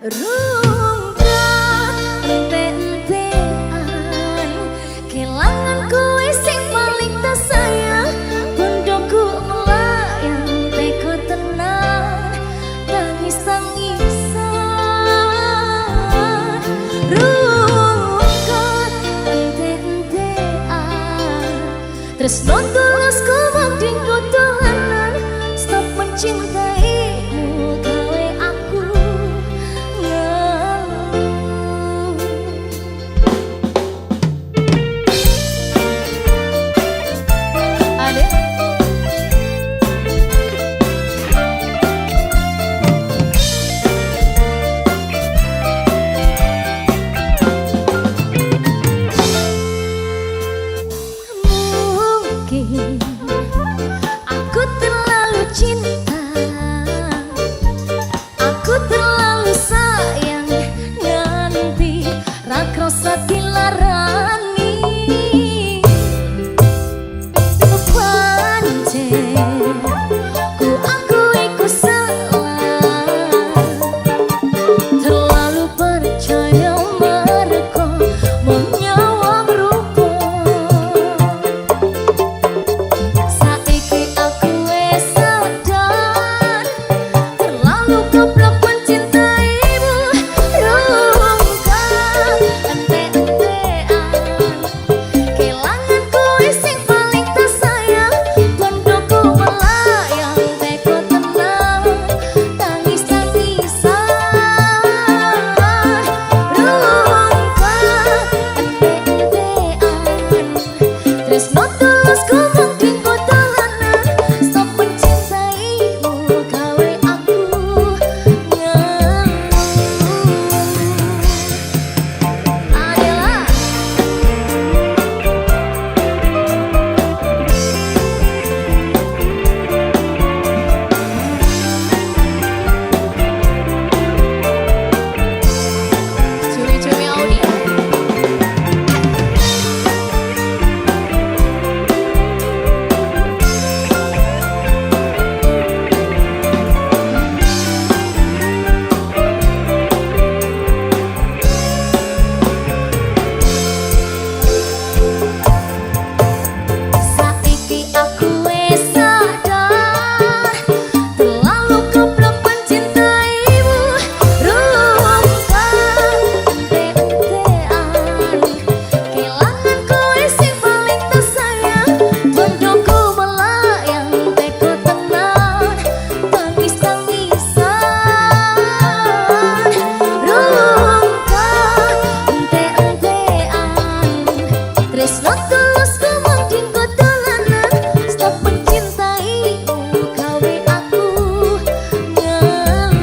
Rungkat ente-entean kelangan kowe sing paling tak sayang. Bondoku melayang teko tenang tangis-tangisan. Rungkat ente-entean tresno tulus kumang dinggo dolanan. Stop mencintaimu gawe aku ngeluh. Adek mungkin aku terlalu cinta, aku terlalu sayang, nganti ra kroso dilarani. Pancen ku akui ku salah, terlalu percaya mereka menyawang rupa. Saiki aku wis sadar, terlalu goblok mencintaimu. Rungkat ente-entean kelangan kowe sing paling tak sayang. Bondoku melayang teko tenang tangis-tangisan. Rungkat ente-entean tresno tulus kumang dinggo dolanan. Stop mencintaimu gawe aku ngeluh. Adalah cumi-cumi audio. Saiki aku wis sadar, terlalu goblok mencintaimu. Rungkat ente-entean kelangan kowe sing paling tak sayang. Bondoku melayang teko tenang tangis-tangisan. Rungkat ente-entean tresno tulus kumang dinggo dolanan. Stop mencintaimu gawe aku ngeluh.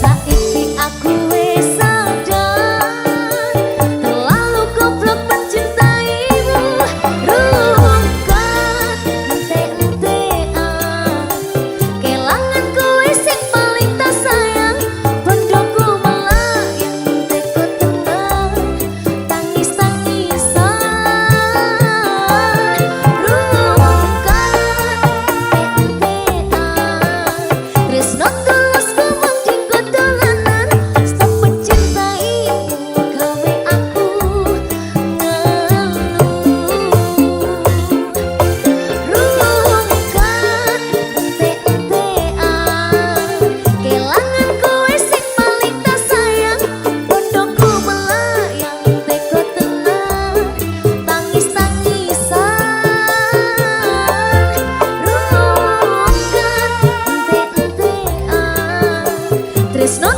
Saiki aku wis sadar, terlalu goblok mencintaimu. Rungkat ente-entean kelangan kowe sing paling tak sayang. Bondoku melayang teko tenang tangis-tangisan. Rungkat ente-entean tresno tulus kumang dinggo dolanan. Stop mencintaimu gawe aku ngeluh. Rungkat ente-entean kelangan kowe sing paling tak sayang. Bondoku melayang teko tenang tangis-tangisan. Rungkat ente-entean tresno